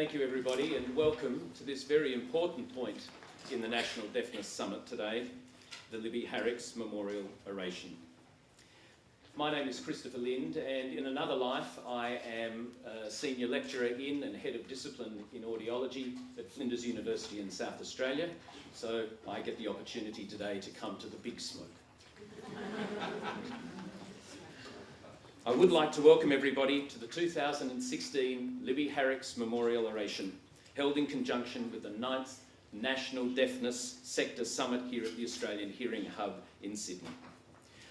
Thank you, everybody, and welcome to this very important point in the National Deafness Summit today, the Libby Harricks Memorial Oration. My name is Christopher Lind, and in another life I am a senior lecturer in and head of discipline in audiology at Flinders University in South Australia, so I get the opportunity today to come to the big smoke. I would like to welcome everybody to the 2016 Libby Harricks Memorial Oration, held in conjunction with the 9th National Deafness Sector Summit here at the Australian Hearing Hub in Sydney.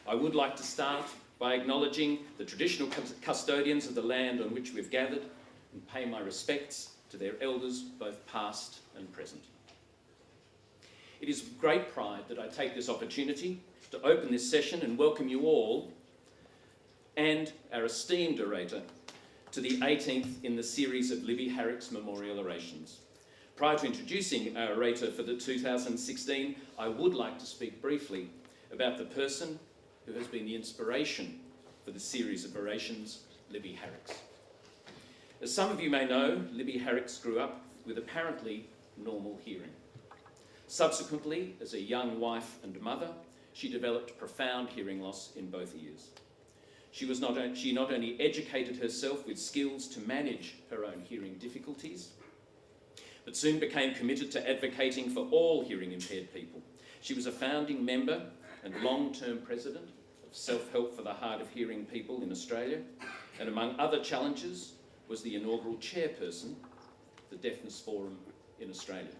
I would like to start by acknowledging the traditional custodians of the land on which we've gathered and pay my respects to their elders, both past and present. It is with great pride that I take this opportunity to open this session and welcome you all and our esteemed orator to the 18th in the series of Libby Harricks Memorial Orations. Prior to introducing our orator for the 2016, I would like to speak briefly about the person who has been the inspiration for the series of orations, Libby Harricks. As some of you may know, Libby Harricks grew up with apparently normal hearing. Subsequently, as a young wife and mother, she developed profound hearing loss in both ears. She not only educated herself with skills to manage her own hearing difficulties, but soon became committed to advocating for all hearing impaired people. She was a founding member and long-term president of Self-Help for the Hard of Hearing People in Australia, and among other challenges was the inaugural chairperson of the Deafness Forum in Australia.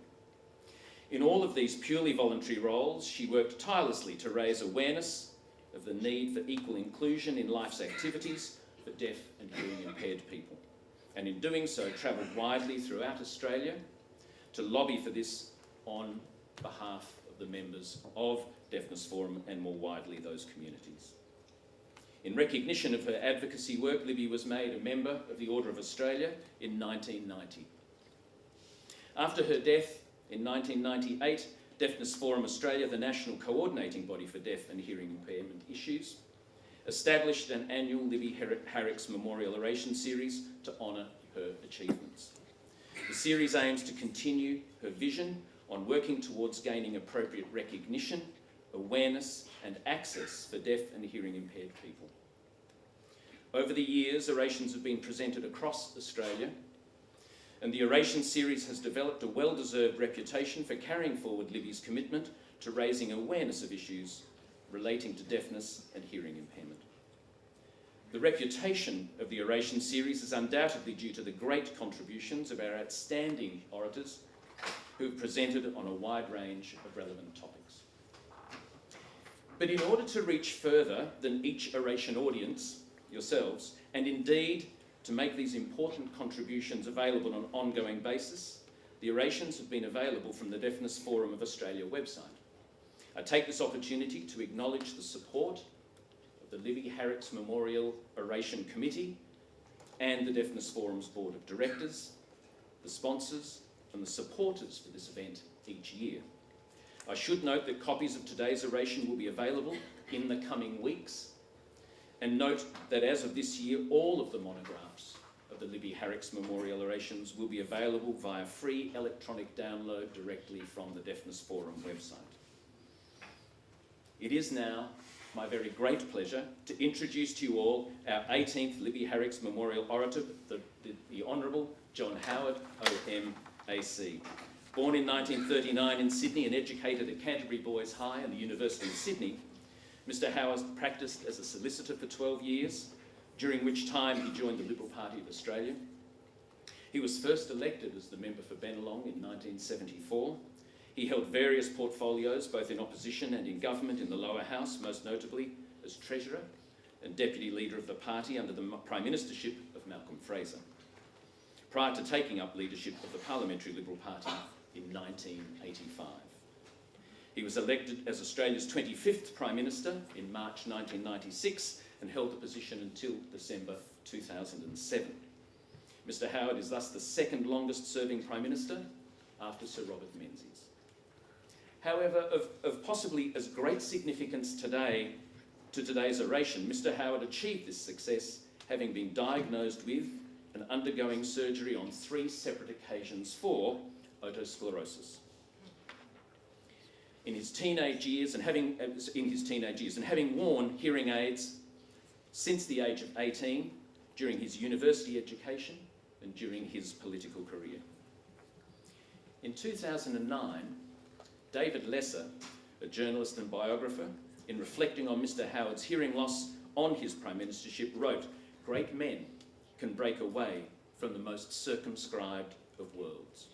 In all of these purely voluntary roles, she worked tirelessly to raise awareness of the need for equal inclusion in life's activities for deaf and hearing impaired people. And in doing so, travelled widely throughout Australia to lobby for this on behalf of the members of Deafness Forum and more widely those communities. In recognition of her advocacy work, Libby was made a member of the Order of Australia in 1990. After her death in 1998, Deafness Forum Australia, the national coordinating body for deaf and hearing impairment issues, established an annual Libby Harricks Memorial Oration series to honour her achievements. The series aims to continue her vision on working towards gaining appropriate recognition, awareness and access for deaf and hearing impaired people. Over the years, orations have been presented across Australia, and the Oration series has developed a well-deserved reputation for carrying forward Libby's commitment to raising awareness of issues relating to deafness and hearing impairment. The reputation of the Oration series is undoubtedly due to the great contributions of our outstanding orators who have presented on a wide range of relevant topics. But in order to reach further than each Oration audience, yourselves, and indeed to make these important contributions available on an ongoing basis, the orations have been available from the Deafness Forum of Australia website. I take this opportunity to acknowledge the support of the Libby Harricks Memorial Oration Committee and the Deafness Forum's Board of Directors, the sponsors and the supporters for this event each year. I should note that copies of today's oration will be available in the coming weeks, and note that as of this year, all of the monographs of the Libby Harricks Memorial Orations will be available via free electronic download directly from the Deafness Forum website. It is now my very great pleasure to introduce to you all our 18th Libby Harricks Memorial Orator, the Honourable John Howard, OM AC. Born in 1939 in Sydney and educated at Canterbury Boys High and the University of Sydney, Mr. Howard practiced as a solicitor for 12 years, during which time he joined the Liberal Party of Australia. He was first elected as the member for Bennelong in 1974. He held various portfolios, both in opposition and in government in the lower house, most notably as Treasurer and Deputy Leader of the party under the Prime Ministership of Malcolm Fraser, prior to taking up leadership of the Parliamentary Liberal Party in 1985. He was elected as Australia's 25th Prime Minister in March 1996 and held the position until December 2007. Mr. Howard is thus the second longest serving Prime Minister after Sir Robert Menzies. However, of possibly as great significance today to today's oration, Mr. Howard achieved this success having been diagnosed with and undergoing surgery on 3 separate occasions for otosclerosis. In his teenage years and having worn hearing aids since the age of 18, during his university education and during his political career. In 2009, David Lesser, a journalist and biographer, in reflecting on Mr. Howard's hearing loss on his prime ministership, wrote, "Great men can break away from the most circumscribed of worlds."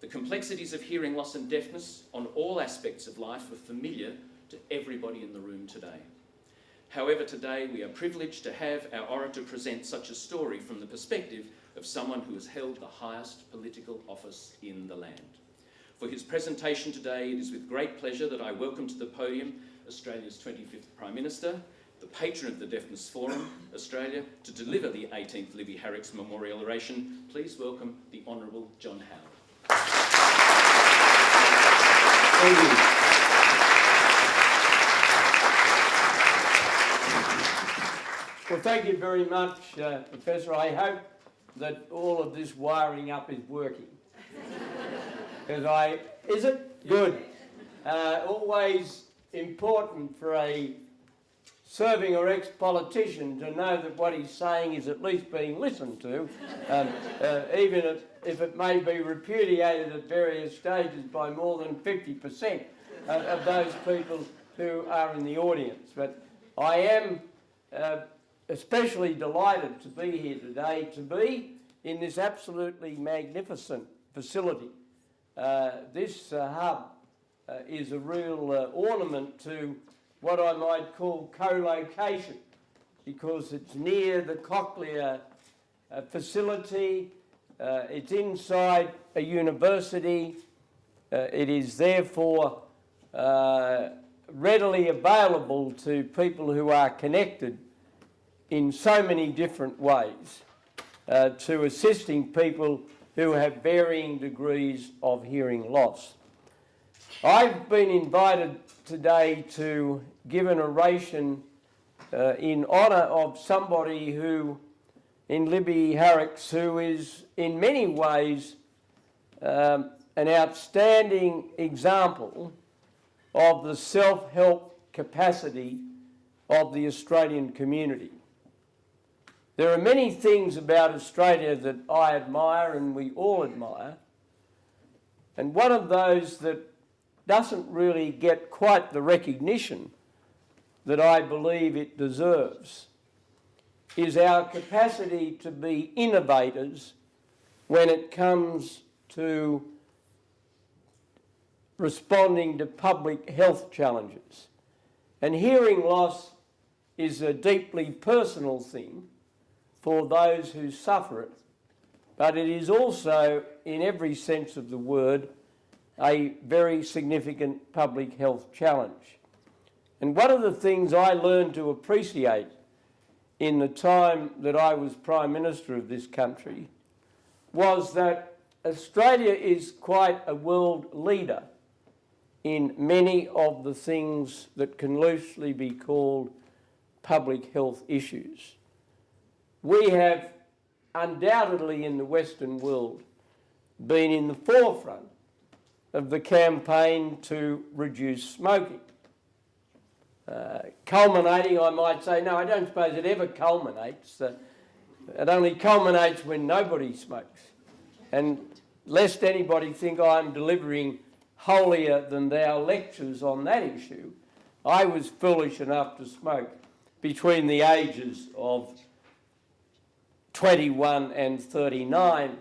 The complexities of hearing loss and deafness on all aspects of life are familiar to everybody in the room today. However, today we are privileged to have our orator present such a story from the perspective of someone who has held the highest political office in the land. For his presentation today, it is with great pleasure that I welcome to the podium Australia's 25th Prime Minister, the patron of the Deafness Forum, Australia, to deliver the 18th Libby Harricks Memorial Oration. Please welcome the Honourable John Howard. Thank you. Well, thank you very much, Professor. I hope that all of this wiring up is working. Because is it? Good. Always important for a serving or ex-politician to know that what he's saying is at least being listened to, even if it may be repudiated at various stages by more than 50% of those people who are in the audience. But I am especially delighted to be here today, to be in this absolutely magnificent facility. This hub is a real ornament to what I might call co-location, because it's near the Cochlear facility, it's inside a university, it is therefore readily available to people who are connected in so many different ways to assisting people who have varying degrees of hearing loss. I've been invited today to give an oration in honour of somebody who, in Libby Harricks, who is in many ways an outstanding example of the self-help capacity of the Australian community. There are many things about Australia that I admire and we all admire, and one of those that doesn't really get quite the recognition that I believe it deserves is our capacity to be innovators when it comes to responding to public health challenges. And hearing loss is a deeply personal thing for those who suffer it, but it is also, in every sense of the word, a very significant public health challenge. And one of the things I learned to appreciate in the time that I was Prime Minister of this country was that Australia is quite a world leader in many of the things that can loosely be called public health issues. We have undoubtedly in the Western world been in the forefront of the campaign to reduce smoking. Culminating, I might say, no, I don't suppose it ever culminates. It only culminates when nobody smokes. And lest anybody think I'm delivering holier than thou lectures on that issue, I was foolish enough to smoke between the ages of 21 and 39.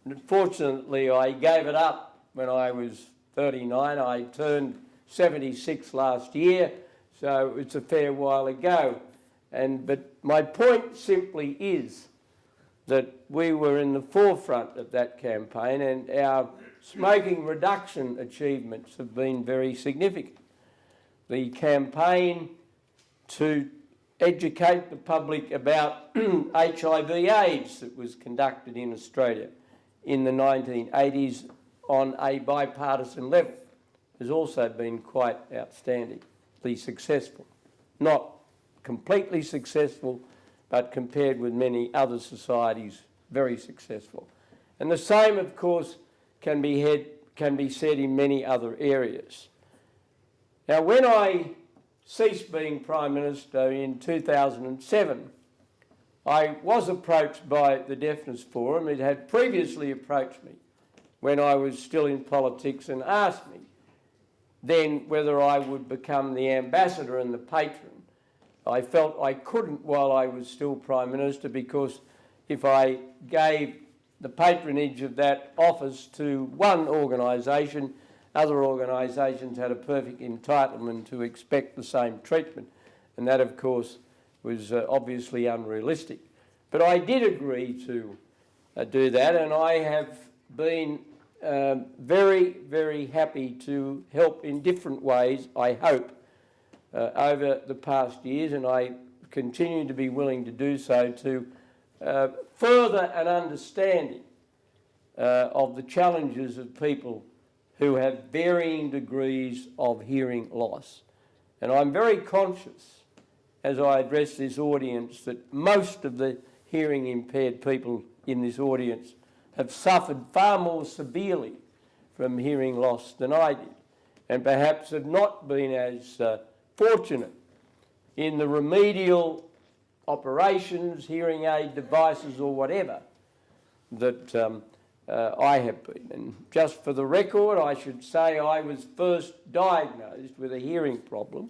And fortunately, I gave it up when I was 39. I turned 76 last year, so it's a fair while ago. But my point simply is that we were in the forefront of that campaign, and our smoking reduction achievements have been very significant. The campaign to educate the public about HIV/AIDS that was conducted in Australia in the 1980s on a bipartisan level has also been quite outstandingly successful. Not completely successful, but compared with many other societies, very successful. And the same, of course, can be said in many other areas. Now, when I ceased being Prime Minister in 2007, I was approached by the Deafness Forum. It had previously approached me when I was still in politics and asked me then whether I would become the ambassador and the patron. I felt I couldn't while I was still Prime Minister, because if I gave the patronage of that office to one organisation, other organisations had a perfect entitlement to expect the same treatment, and that, of course, was obviously unrealistic. But I did agree to do that, and I have been very, very happy to help in different ways, I hope, over the past years, and I continue to be willing to do so, to further an understanding of the challenges of people who have varying degrees of hearing loss. And I'm very conscious, as I address this audience, that most of the hearing impaired people in this audience have suffered far more severely from hearing loss than I did, and perhaps have not been as fortunate in the remedial operations, hearing aid devices or whatever that I have been. And just for the record, I should say I was first diagnosed with a hearing problem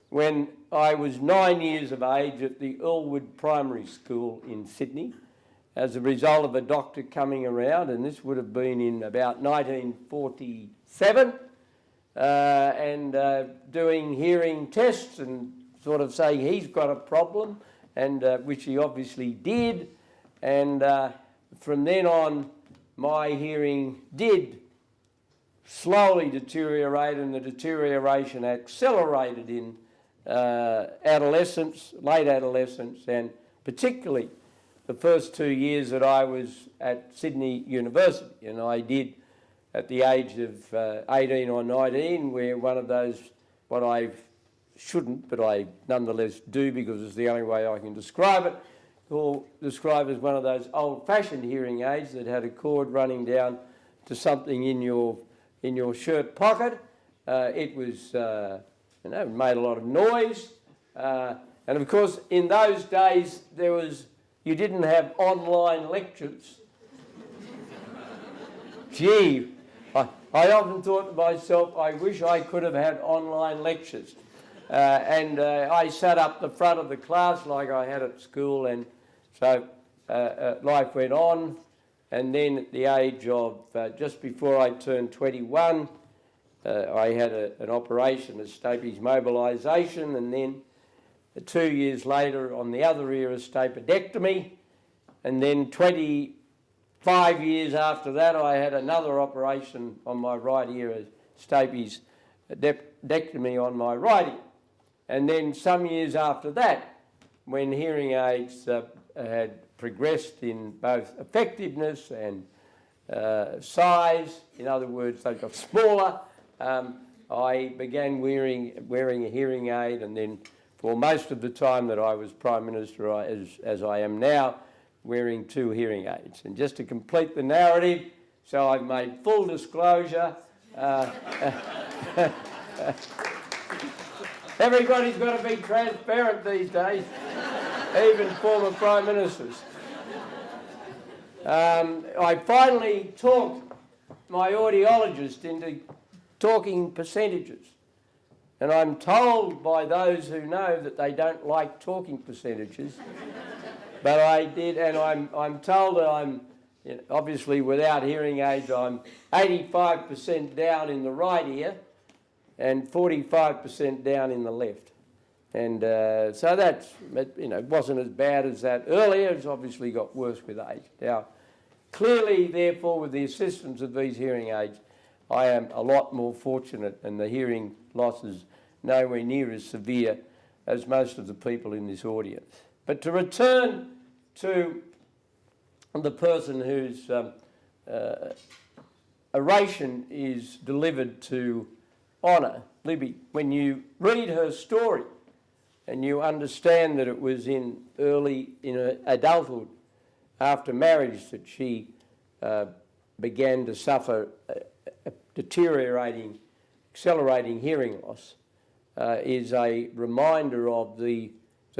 when I was 9 years of age at the Earlwood Primary School in Sydney, as a result of a doctor coming around, and this would have been in about 1947, and doing hearing tests and sort of saying he's got a problem, and which he obviously did. And from then on, my hearing did slowly deteriorate, and the deterioration accelerated in adolescence, late adolescence, and particularly the first 2 years that I was at Sydney University. And I did, at the age of 18 or 19, where one of those, what I shouldn't, but I nonetheless do because it's the only way I can describe it, or describe as one of those old-fashioned hearing aids that had a cord running down to something in your shirt pocket. It was, it made a lot of noise. And of course, in those days, you didn't have online lectures. Gee, I often thought to myself, I wish I could have had online lectures. And I sat up the front of the class like I had at school, and so life went on. And then at the age of, just before I turned 21, I had an operation, a stapes mobilisation, and then 2 years later on the other ear, a stapedectomy, and then 25 years after that I had another operation on my right ear, a stapedectomy on my right ear. And then some years after that, when hearing aids had progressed in both effectiveness and size, in other words, they got smaller, I began wearing a hearing aid, and then for most of the time that I was Prime Minister, as I am now, wearing 2 hearing aids. And just to complete the narrative, so I've made full disclosure. Everybody's got to be transparent these days, even former Prime Ministers. I finally talked my audiologist into talking percentages. And I'm told by those who know that they don't like talking percentages, but I did, and I'm told that I'm, obviously without hearing aids, I'm 85% down in the right ear and 45% down in the left. And so that's, wasn't as bad as that earlier. It's obviously got worse with age. Now, clearly, therefore, with the assistance of these hearing aids, I am a lot more fortunate, and the hearing loss is nowhere near as severe as most of the people in this audience. But to return to the person whose oration is delivered to honour, Libby, when you read her story and you understand that it was in adulthood, after marriage, that she began to suffer a deteriorating, accelerating hearing loss, is a reminder of the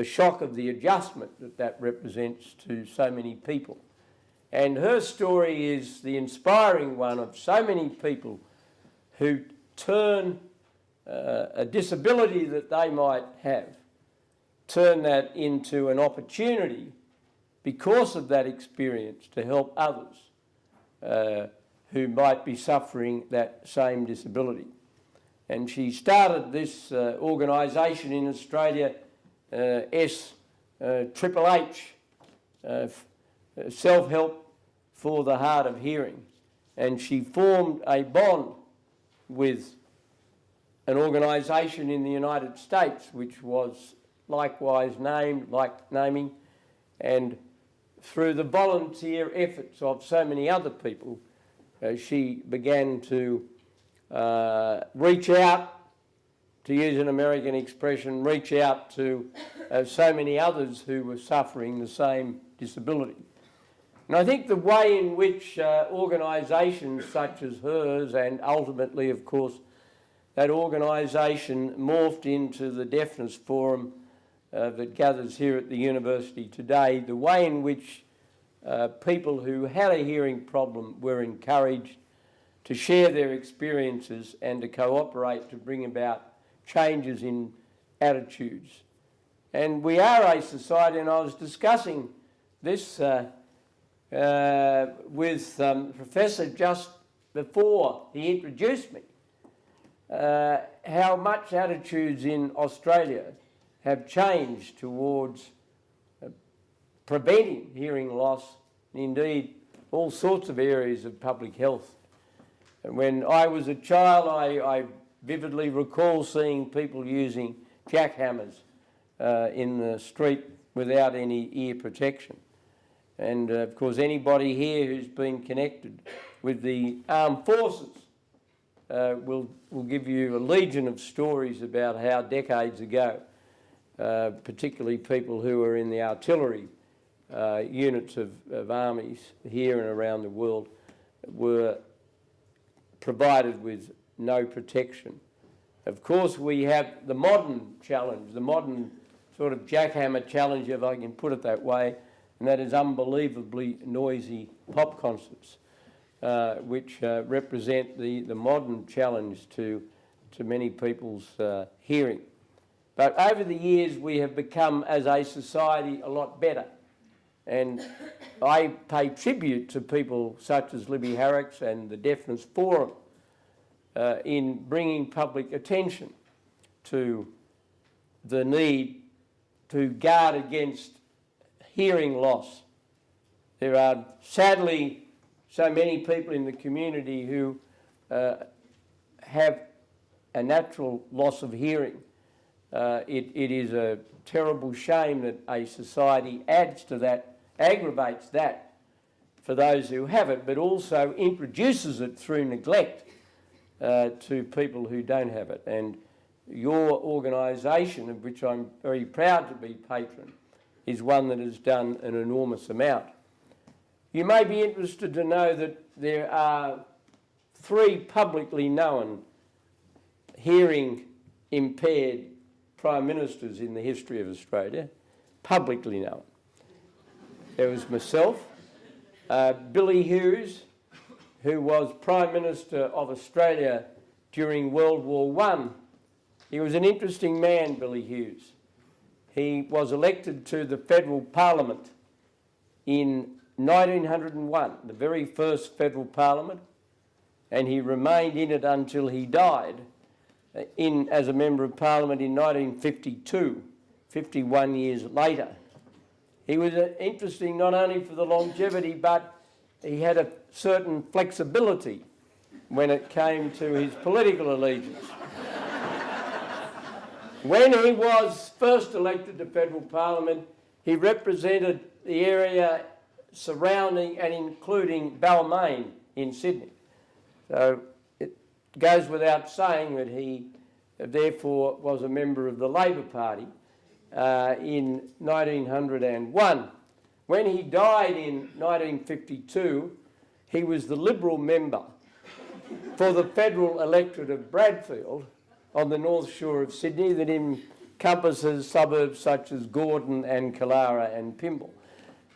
shock of the adjustment that represents to so many people. And her story is the inspiring one of so many people who turn a disability that they might have, turn that into an opportunity because of that experience to help others who might be suffering that same disability. And she started this organisation in Australia, SHHH, Self-Help for the Hard of Hearing. And she formed a bond with an organisation in the United States which was likewise naming, and through the volunteer efforts of so many other people, she began to reach out, to use an American expression, reach out to so many others who were suffering the same disability. And I think the way in which organisations such as hers, and ultimately, of course, that organisation morphed into the Deafness Forum that gathers here at the university today, the way in which people who had a hearing problem were encouraged to share their experiences and to cooperate to bring about changes in attitudes. And we are a society, and I was discussing this with the Professor just before he introduced me, how much attitudes in Australia have changed towards preventing hearing loss, and indeed all sorts of areas of public health. And when I was a child, I vividly recall seeing people using jackhammers in the street without any ear protection. And of course, anybody here who's been connected with the armed forces will give you a legion of stories about how decades ago, particularly people who are in the artillery units of armies here and around the world, were provided with no protection. Of course, we have the modern challenge, the modern sort of jackhammer challenge, if I can put it that way, and that is unbelievably noisy pop concerts, which represent the modern challenge to many people's hearing. But over the years, we have become, as a society, a lot better. And I pay tribute to people such as Libby Harricks and the Deafness Forum in bringing public attention to the need to guard against hearing loss. There are sadly so many people in the community who have a natural loss of hearing. It is a terrible shame that a society adds to that, aggravates that for those who have it, but also introduces it through neglect to people who don't have it. And your organisation, of which I'm very proud to be patron, is one that has done an enormous amount. You may be interested to know that there are 3 publicly known hearing impaired Prime Ministers in the history of Australia, publicly known. There was myself, Billy Hughes, who was Prime Minister of Australia during World War I. He was an interesting man, Billy Hughes. He was elected to the federal parliament in 1901, the very first federal parliament, and he remained in it until he died as a member of parliament in 1952, 51 years later. He was interesting not only for the longevity, but he had a certain flexibility when it came to his political allegiance. When he was first elected to federal parliament, he represented the area surrounding and including Balmain in Sydney. So it goes without saying that he therefore was a member of the Labor Party, in 1901. When he died in 1952, he was the Liberal member for the federal electorate of Bradfield on the north shore of Sydney that encompasses suburbs such as Gordon and Killara and Pymble.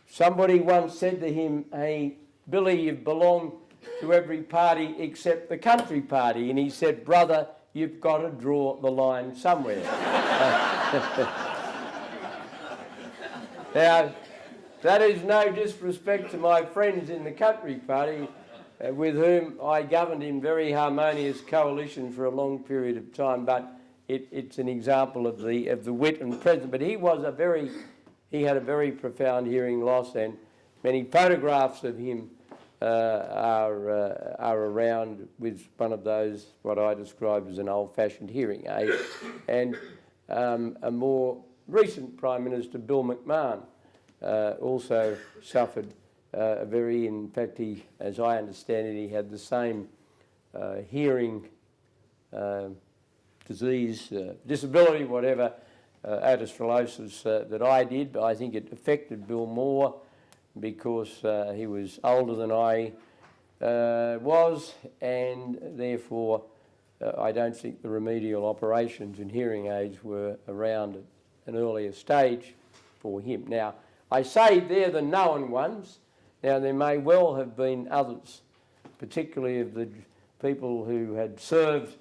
Somebody once said to him, "Hey, Billy, you've belonged to every party except the Country Party." And he said, "Brother, you've got to draw the line somewhere." Now, that is no disrespect to my friends in the Country Party, with whom I governed in very harmonious coalition for a long period of time, but it's an example of the wit and presence. But he had a very profound hearing loss, and many photographs of him are around with one of those, what I describe as an old-fashioned hearing aid. And a more recent Prime Minister, Bill McMahon, also suffered in fact, as I understand it, he had the same hearing disease, disability, whatever, atherosclerosis that I did, but I think it affected Bill more because he was older than I was, and therefore I don't think the remedial operations and hearing aids were around at an earlier stage for him. Now, I say they're the known ones. Now, there may well have been others, particularly of the people who had served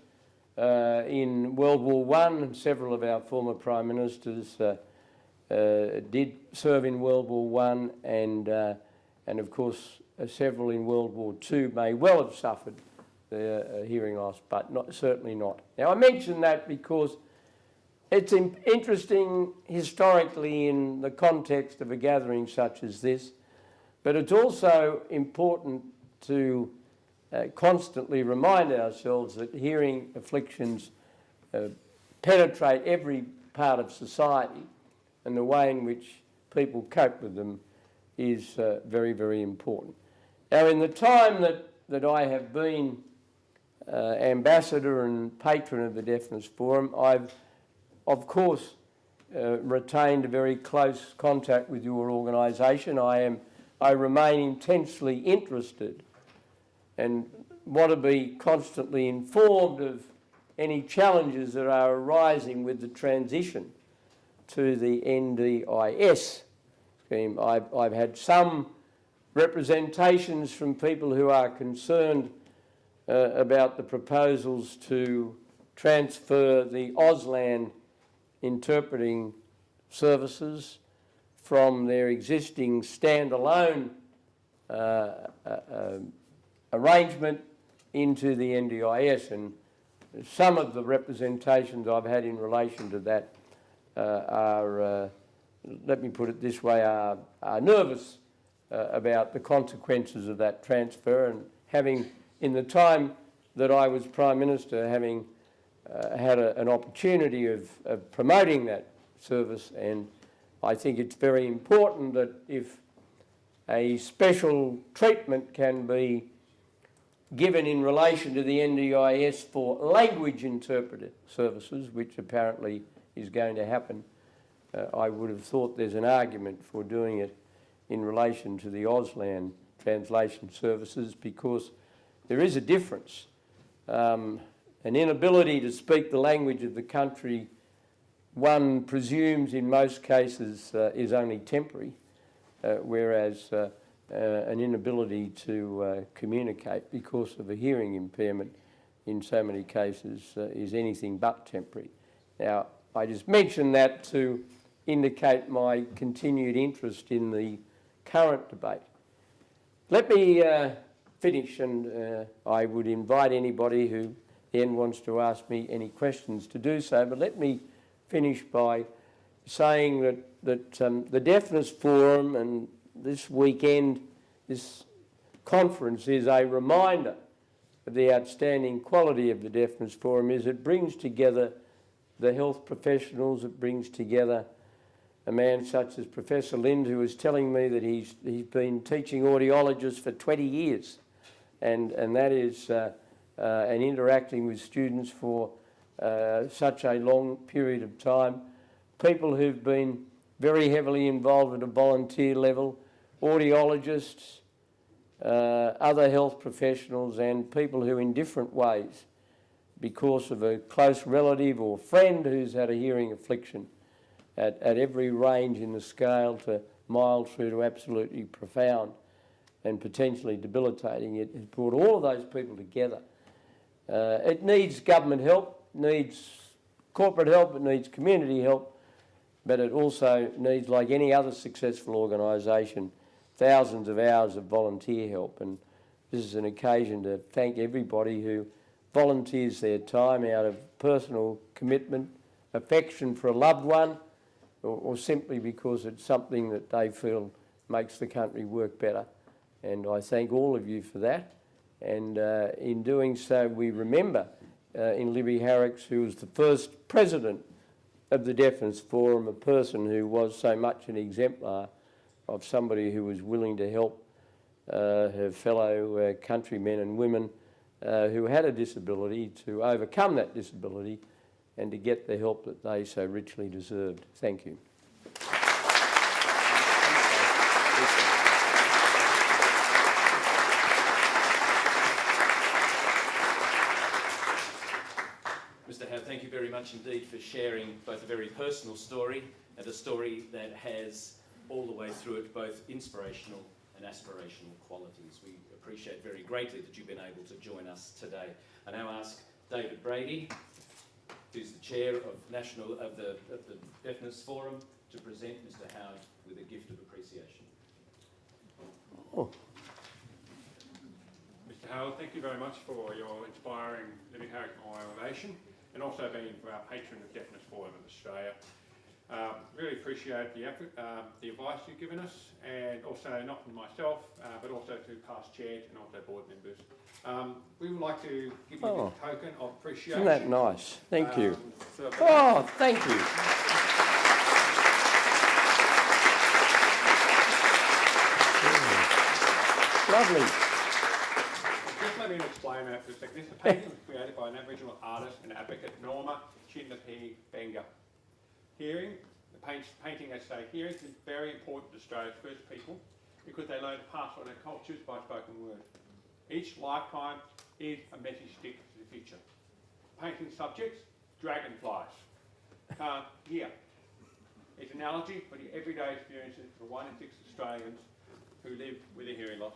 in World War I, and several of our former Prime Ministers did serve in World War I, and of course several in World War II may well have suffered hearing loss, but certainly not. Now, I mention that because it's interesting historically in the context of a gathering such as this, but it's also important to constantly remind ourselves that hearing afflictions penetrate every part of society, and the way in which people cope with them is very, very important. Now, in the time that I have been ambassador and patron of the Deafness Forum, I've, of course, retained a very close contact with your organisation. I remain intensely interested and want to be constantly informed of any challenges that are arising with the transition to the NDIS scheme. I've had some representations from people who are concerned about the proposals to transfer the Auslan interpreting services from their existing standalone arrangement into the NDIS, and some of the representations I've had in relation to that are, let me put it this way, are nervous about the consequences of that transfer, and having, in the time that I was Prime Minister, having had an opportunity of promoting that service, and I think it's very important that if a special treatment can be given in relation to the NDIS for language interpreter services, which apparently is going to happen, I would have thought there's an argument for doing it in relation to the Auslan translation services, because there is a difference. An inability to speak the language of the country, one presumes in most cases is only temporary, whereas an inability to communicate because of a hearing impairment in so many cases is anything but temporary. Now, I just mention that to indicate my continued interest in the current debate. Let me finish, and I would invite anybody who then wants to ask me any questions to do so, but let me finish by saying that the Deafness Forum and this weekend, this conference, is a reminder of the outstanding quality of the Deafness Forum. Is it brings together the health professionals, it brings together a man such as Professor Lind, who was telling me that he's been teaching audiologists for 20 years, and that is and interacting with students for such a long period of time. people who've been very heavily involved at a volunteer level, audiologists, other health professionals, and people who in different ways, because of a close relative or friend who's had a hearing affliction, at every range in the scale to mild through to absolutely profound and potentially debilitating. It has brought all of those people together. It needs government help, needs corporate help, it needs community help, but it also needs, like any other successful organisation, thousands of hours of volunteer help. And this is an occasion to thank everybody who volunteers their time out of personal commitment, affection for a loved one, or simply because it's something that they feel makes the country work better. And I thank all of you for that. And in doing so, we remember in Libby Harricks, who was the first president of the Deafness Forum, a person who was so much an exemplar of somebody who was willing to help her fellow countrymen and women who had a disability to overcome that disability and to get the help that they so richly deserved. Thank you. Mr. Howe, thank you very much indeed for sharing both a very personal story and a story that has all the way through it both inspirational and aspirational qualities. We appreciate very greatly that you've been able to join us today. I now ask David Brady, who's the chair of the Deafness Forum, to present Mr. Howe with a gift of appreciation. Oh. Mr. Howard, thank you very much for your inspiring Libby Harricks Oration, and also being for our patron of Deafness Forum of Australia. Really appreciate the effort, the advice you've given us, and also not from myself, but also to past chairs and also board members. We would like to give you a token of appreciation. Isn't that nice? Thank you. Oh, thank you. Lovely. Just let me explain that for a second. This painting was created by an Aboriginal artist and advocate, Norma Chinnapi Benga. Hearing, the painting, as I say, hearing is very important to Australia's First People because they learn to pass on their cultures by spoken word. Each lifetime is a message stick to the future. Painting subjects, dragonflies. Here is an analogy for the everyday experiences for 1 in 6 Australians who live with a hearing loss.